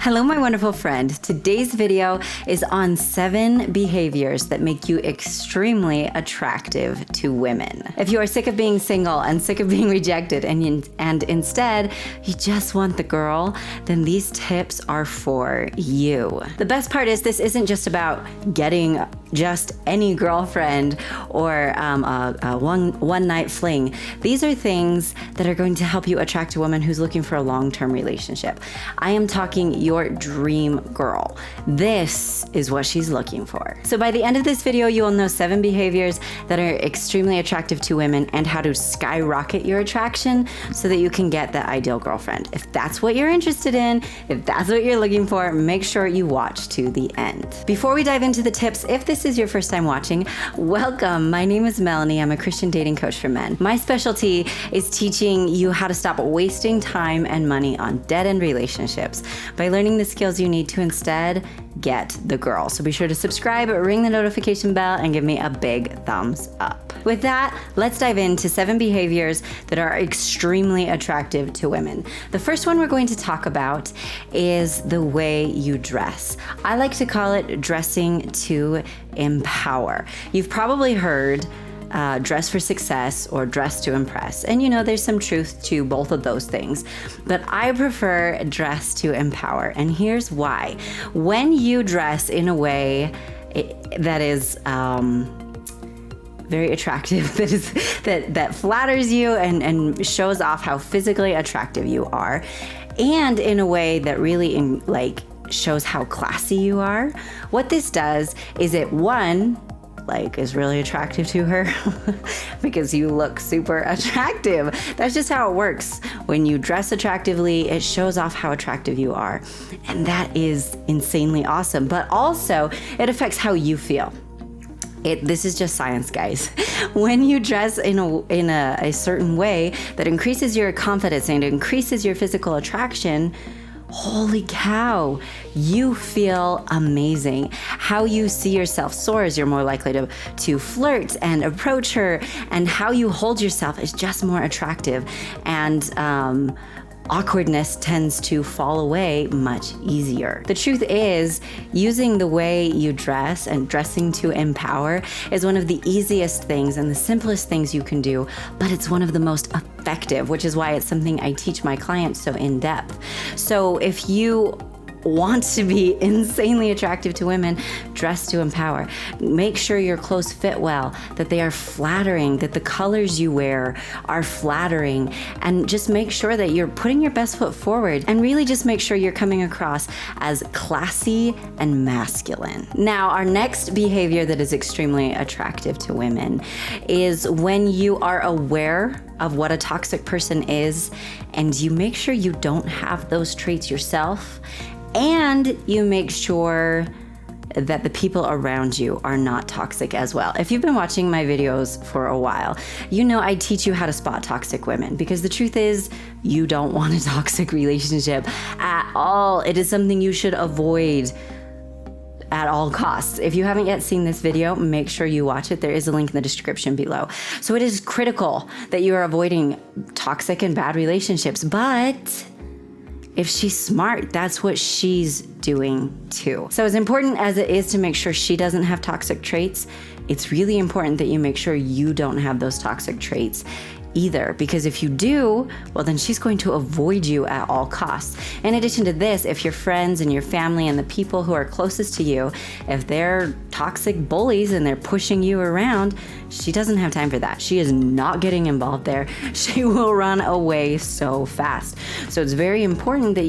Hello, my wonderful friend. Today's video is on 7 behaviors that make you extremely attractive to women. If you are sick of being single and sick of being rejected and instead you just want the girl, then these tips are for you. The best part is this isn't just about getting just any girlfriend or a one night fling. These are things that are going to help you attract a woman who's looking for a long-term relationship. I am talking your dream girl. This is what she's looking for. So by the end of this video, you will know 7 behaviors that are extremely attractive to women and how to skyrocket your attraction so that you can get the ideal girlfriend. If that's what you're interested in, if that's what you're looking for, make sure you watch to the end. Before we dive into the tips, if this is your first time watching, welcome. My name is Melannie. I'm a Christian dating coach for men. My specialty is teaching you how to stop wasting time and money on dead-end relationships by learning the skills you need to instead get the girl. So be sure to subscribe, ring the notification bell, and give me a big thumbs up. With that, let's dive into 7 behaviors that are extremely attractive to women. The first one we're going to talk about is the way you dress. I like to call it dressing to empower. You've probably heard dress for success or dress to impress. And you know, there's some truth to both of those things, but I prefer dress to empower. And here's why. When you dress in a way that is very attractive, that flatters you and shows off how physically attractive you are, and in a way that really shows how classy you are, what this does is it, one, is really attractive to her because you look super attractive. That's just how it works. When you dress attractively, it shows off how attractive you are. And that is insanely awesome. But also, it affects how you feel. This is just science, guys. When you dress in a certain way that increases your confidence and increases your physical attraction, holy cow, you feel amazing. How you see yourself soars. You're more likely to flirt and approach her, and how you hold yourself is just more attractive. And awkwardness tends to fall away much easier. The truth is, using the way you dress and dressing to empower is one of the easiest things and the simplest things you can do, but it's one of the most effective, which is why it's something I teach my clients so in depth. So if you want to be insanely attractive to women, dress to empower. Make sure your clothes fit well, that they are flattering, that the colors you wear are flattering, and just make sure that you're putting your best foot forward, and really just make sure you're coming across as classy and masculine. Now, our next behavior that is extremely attractive to women is when you are aware of what a toxic person is, and you make sure you don't have those traits yourself, and you make sure that the people around you are not toxic as well. If you've been watching my videos for a while, you know I teach you how to spot toxic women, because the truth is, you don't want a toxic relationship at all. It is something you should avoid at all costs. If you haven't yet seen this video, make sure you watch it. There is a link in the description below. So it is critical that you are avoiding toxic and bad relationships, but if she's smart, that's what she's doing too. So as important as it is to make sure she doesn't have toxic traits, it's really important that you make sure you don't have those toxic traits either, because if you do, well, then she's going to avoid you at all costs. In addition to this, if your friends and your family and the people who are closest to you, if they're toxic bullies and they're pushing you around, she doesn't have time for that. She is not getting involved there. She will run away so fast. So it's very important that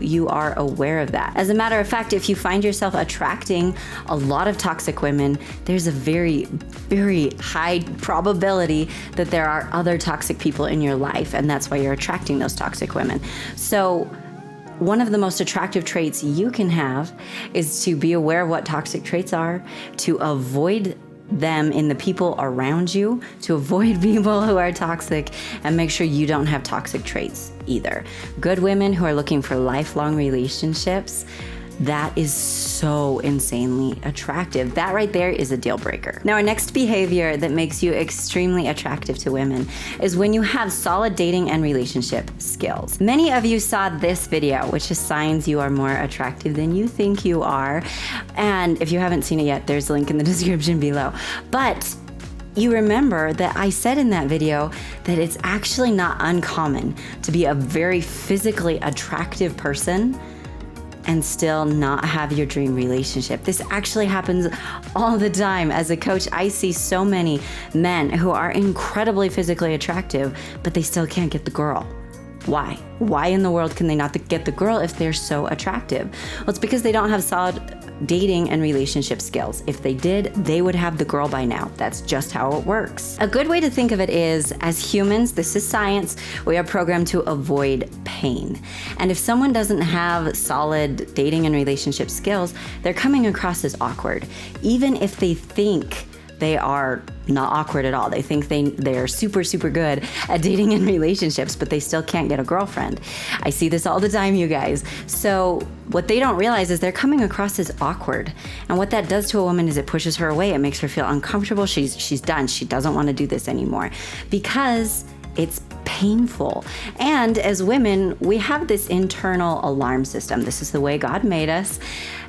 you are aware of that. As a matter of fact, if you find yourself attracting a lot of toxic women, there's a very, very high probability that there are other toxic people in your life, and that's why you're attracting those toxic women. So one of the most attractive traits you can have is to be aware of what toxic traits are, to avoid them in the people around you, to avoid people who are toxic, and make sure you don't have toxic traits either. Good women who are looking for lifelong relationships that is so insanely attractive. That right there is a deal breaker. Now, our next behavior that makes you extremely attractive to women is when you have solid dating and relationship skills. Many of you saw this video, which is signs you are more attractive than you think you are. And if you haven't seen it yet, there's a link in the description below. But you remember that I said in that video that it's actually not uncommon to be a very physically attractive person and still not have your dream relationship. This actually happens all the time. As a coach, I see so many men who are incredibly physically attractive, but they still can't get the girl. Why? Why in the world can they not get the girl if they're so attractive? Well, it's because they don't have solid dating and relationship skills. If they did, they would have the girl by now. That's just how it works. A good way to think of it is, as humans, this is science, we are programmed to avoid pain. And if someone doesn't have solid dating and relationship skills, they're coming across as awkward. Even if they think they are not awkward at all. They think they're super, super good at dating and relationships, but they still can't get a girlfriend. I see this all the time, you guys. So what they don't realize is they're coming across as awkward. And what that does to a woman is it pushes her away. It makes her feel uncomfortable. She's done. She doesn't want to do this anymore because it's painful. And as women, we have this internal alarm system. This is the way God made us,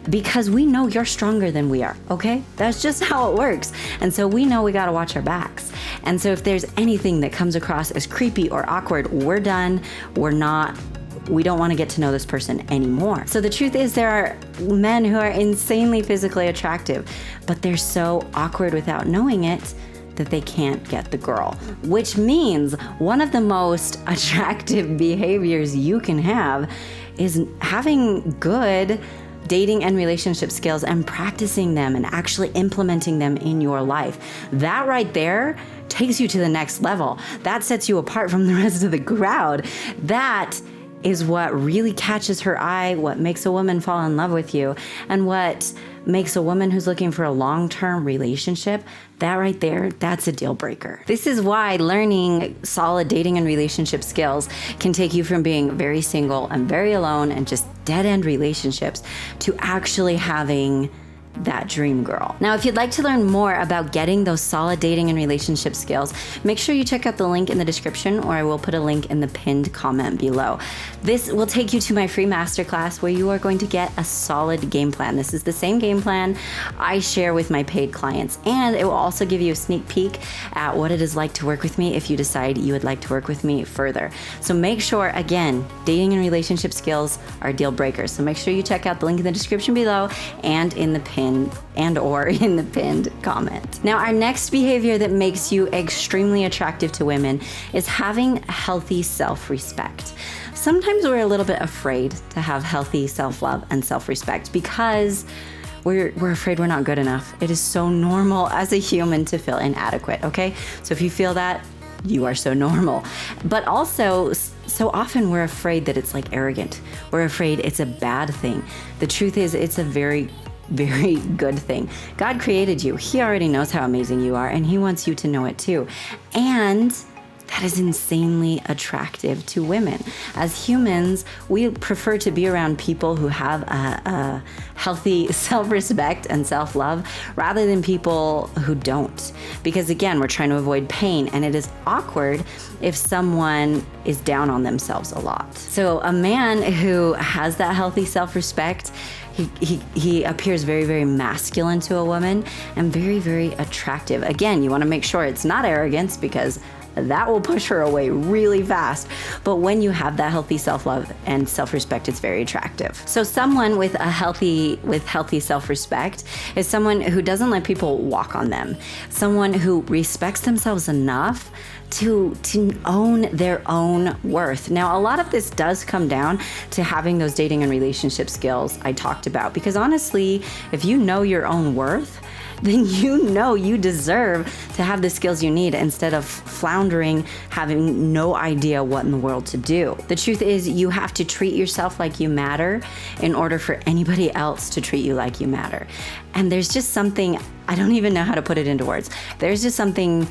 because we know you're stronger than we are, okay? That's just how it works. And so we know we gotta watch our backs. And so if there's anything that comes across as creepy or awkward, we're done. We don't want to get to know this person anymore. So the truth is, there are men who are insanely physically attractive, but they're so awkward without knowing it that they can't get the girl, which means one of the most attractive behaviors you can have is having good dating and relationship skills and practicing them and actually implementing them in your life. That right there takes you to the next level. That sets you apart from the rest of the crowd. That is what really catches her eye, what makes a woman fall in love with you, and what makes a woman who's looking for a long-term relationship, that right there, that's a deal breaker. This is why learning solid dating and relationship skills can take you from being very single and very alone and just dead-end relationships to actually having that dream girl. Now, if you'd like to learn more about getting those solid dating and relationship skills, make sure you check out the link in the description, or I will put a link in the pinned comment below. This will take you to my free masterclass where you are going to get a solid game plan. This is the same game plan I share with my paid clients, and it will also give you a sneak peek at what it is like to work with me if you decide you would like to work with me further. So make sure, again, dating and relationship skills are deal breakers. So make sure you check out the link in the description below and in the pinned comment. Now, our next behavior that makes you extremely attractive to women is having healthy self-respect. Sometimes we're a little bit afraid to have healthy self-love and self-respect because we're afraid we're not good enough. It is so normal as a human to feel inadequate, okay? So if you feel that, you are so normal. But also, so often we're afraid that it's like arrogant. We're afraid it's a bad thing. The truth is, it's a very good thing. God created you. He already knows how amazing you are, and He wants you to know it too. And that is insanely attractive to women. As humans, we prefer to be around people who have a healthy self-respect and self-love rather than people who don't. Because again, we're trying to avoid pain, and it is awkward if someone is down on themselves a lot. So a man who has that healthy self-respect, he appears very masculine to a woman and very attractive. Again, you want to make sure it's not arrogance, because that will push her away really fast. But when you have that healthy self-love and self-respect, it's very attractive. So someone with healthy self-respect is someone who doesn't let people walk on them. Someone who respects themselves enough to own their own worth. Now, a lot of this does come down to having those dating and relationship skills I talked about, because honestly, if you know your own worth, then you know you deserve to have the skills you need instead of floundering, having no idea what in the world to do. The truth is, you have to treat yourself like you matter in order for anybody else to treat you like you matter. And there's just something, I don't even know how to put it into words. There's just something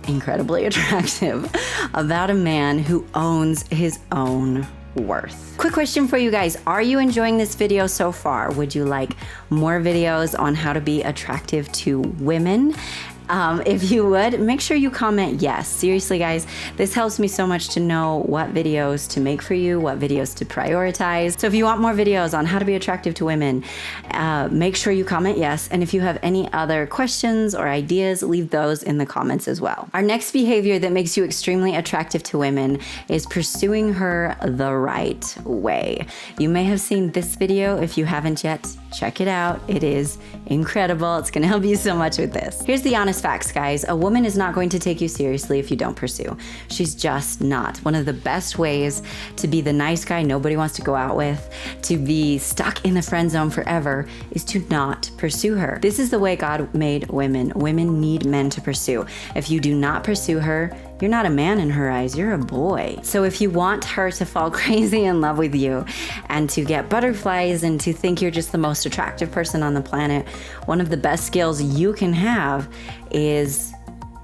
incredibly attractive about a man who owns his own worth. Quick question for you guys. Are you enjoying this video so far? Would you like more videos on how to be attractive to women? If you would, make sure you comment yes. Seriously, guys, this helps me so much to know what videos to make for you, what videos to prioritize. So if you want more videos on how to be attractive to women, make sure you comment yes. And if you have any other questions or ideas, leave those in the comments as well. Our next behavior that makes you extremely attractive to women is pursuing her the right way. You may have seen this video. If you haven't yet, check it out. It is incredible. It's going to help you so much with this. Here's the honest facts, guys. A woman is not going to take you seriously if you don't pursue. She's just not. One of the best ways to be the nice guy nobody wants to go out with, to be stuck in the friend zone forever, is to not pursue her. This is the way God made women. Women need men to pursue. If you do not pursue her, you're not a man in her eyes, you're a boy. So if you want her to fall crazy in love with you and to get butterflies and to think you're just the most attractive person on the planet, one of the best skills you can have is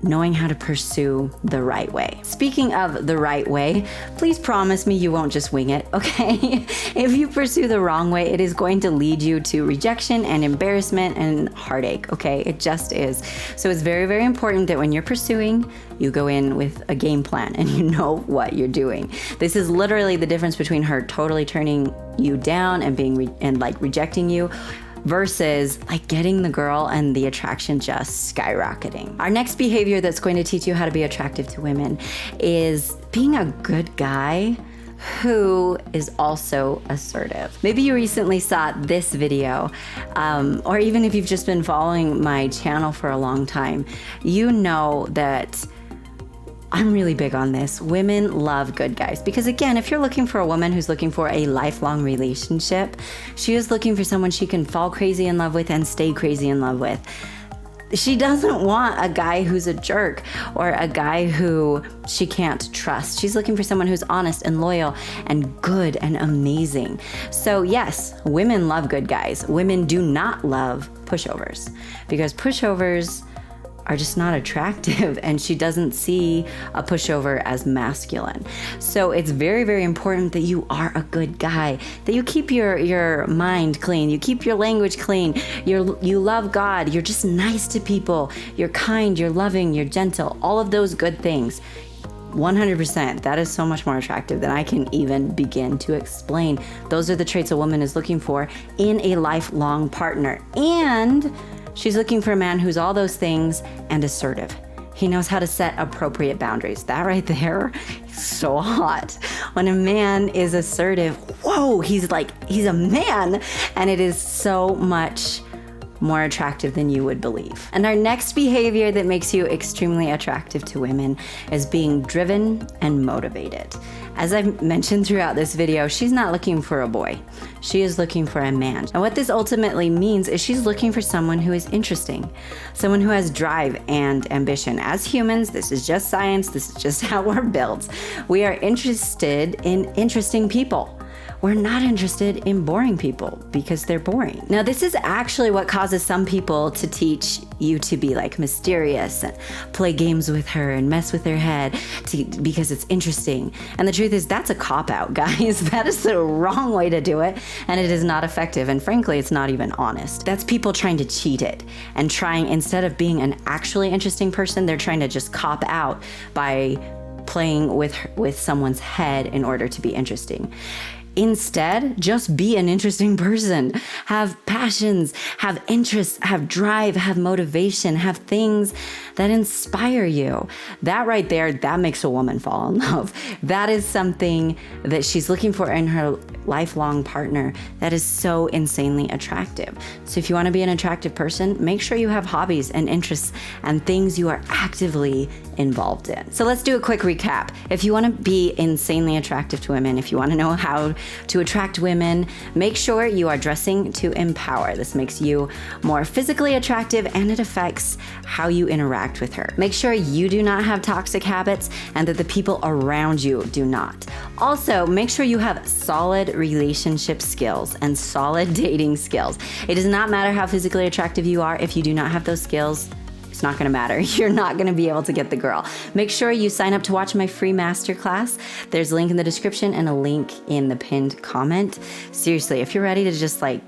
knowing how to pursue the right way. Speaking of the right way, please promise me you won't just wing it, okay? If you pursue the wrong way, it is going to lead you to rejection and embarrassment and heartache, okay? It just is. So it's very, very important that when you're pursuing, you go in with a game plan and you know what you're doing. This is literally the difference between her totally turning you down and being rejecting you, versus like getting the girl and the attraction just skyrocketing. Our next behavior that's going to teach you how to be attractive to women is being a good guy who is also assertive. Maybe you recently saw this video, or even if you've just been following my channel for a long time, you know that I'm really big on this. Women love good guys because, again, if you're looking for a woman who's looking for a lifelong relationship, she is looking for someone she can fall crazy in love with and stay crazy in love with. She doesn't want a guy who's a jerk or a guy who she can't trust. She's looking for someone who's honest and loyal and good and amazing. So yes, women love good guys. Women do not love pushovers because pushovers are just not attractive, and she doesn't see a pushover as masculine. So it's very, very important that you are a good guy, that you keep your mind clean, you keep your language clean, you love God, you're just nice to people, you're kind, you're loving, you're gentle, all of those good things. 100%. That is so much more attractive than I can even begin to explain. Those are the traits a woman is looking for in a lifelong partner. And she's looking for a man who's all those things and assertive. He knows how to set appropriate boundaries. That right there is so hot. When a man is assertive, whoa, he's a man. And it is so much more attractive than you would believe. And our next behavior that makes you extremely attractive to women is being driven and motivated. As I've mentioned throughout this video, she's not looking for a boy. She is looking for a man. And what this ultimately means is she's looking for someone who is interesting, someone who has drive and ambition. As humans, this is just science. This is just how we're built. We are interested in interesting people. We're not interested in boring people because they're boring. Now, this is actually what causes some people to teach you to be like mysterious and play games with her and mess with her head because it's interesting. And the truth is that's a cop-out, guys. That is the wrong way to do it, and it is not effective. And frankly, it's not even honest. That's people trying to cheat it and trying, instead of being an actually interesting person, they're trying to just cop out by playing with someone's head in order to be interesting. Instead, just be an interesting person. Have passions, have interests, have drive, have motivation, have things that inspire you. That right there, that makes a woman fall in love. That is something that she's looking for in her lifelong partner that is so insanely attractive. So if you want to be an attractive person, make sure you have hobbies and interests and things you are actively involved in. So let's do a quick recap. If you want to be insanely attractive to women, if you want to know how to attract women, make sure you are dressing to empower. This makes you more physically attractive and it affects how you interact with her. Make sure you do not have toxic habits and that the people around you do not. Also, make sure you have solid relationship skills and solid dating skills. It does not matter how physically attractive you are. If you do not have those skills, It's not gonna matter. You're not gonna be able to get the girl. Make sure you sign up to watch my free masterclass. There's a link in the description and a link in the pinned comment. Seriously, if you're ready to just like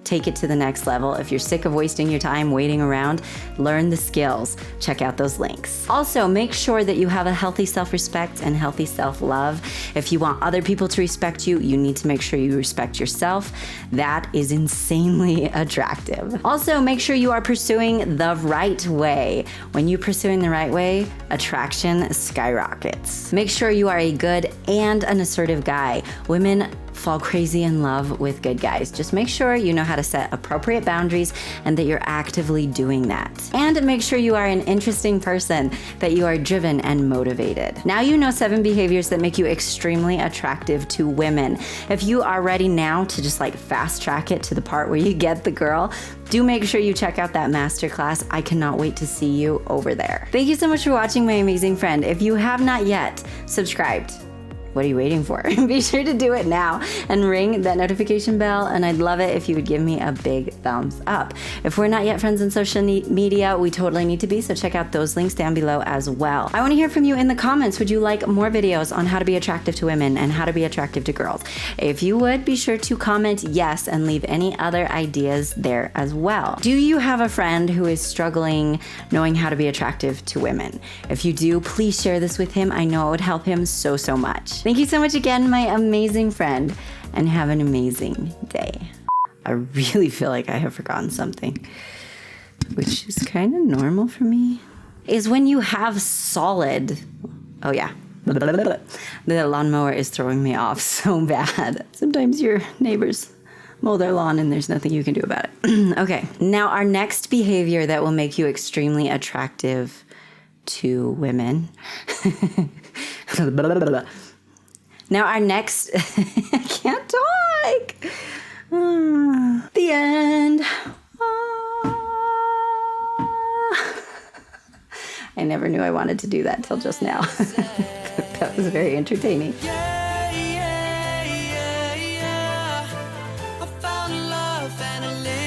take it to the next level, if you're sick of wasting your time waiting around, learn the skills, check out those links. Also, make sure that you have a healthy self-respect and healthy self-love. If you want other people to respect you, you need to make sure you respect yourself. That is insanely attractive. Also, make sure you are pursuing the right way. When you're pursuing the right way, attraction skyrockets. Make sure you are a good and an assertive guy. Women fall crazy in love with good guys. Just make sure you know how to set appropriate boundaries and that you're actively doing that. And make sure you are an interesting person, that you are driven and motivated. Now you know 7 behaviors that make you extremely attractive to women. If you are ready now to just like fast track it to the part where you get the girl, do make sure you check out that masterclass. I cannot wait to see you over there. Thank you so much for watching, my amazing friend. If you have not yet subscribed, what are you waiting for? Be sure to do it now and ring that notification bell, and I'd love it if you would give me a big thumbs up. If we're not yet friends on social media, we totally need to be, so check out those links down below as well. I want to hear from you in the comments. Would you like more videos on how to be attractive to women and how to be attractive to girls? If you would, be sure to comment yes and leave any other ideas there as well. Do you have a friend who is struggling knowing how to be attractive to women? If you do, please share this with him. I know it would help him so, so much. Thank you so much again, my amazing friend, and have an amazing day. I really feel like I have forgotten something, which is kind of normal for me, is when you have solid, oh yeah, the lawnmower is throwing me off so bad. Sometimes your neighbors mow their lawn and there's nothing you can do about it. Okay, now our next behavior that will make you extremely attractive to women. Now our next, I can't talk. The end. I never knew I wanted to do that till just now. That was very entertaining. I found love and a little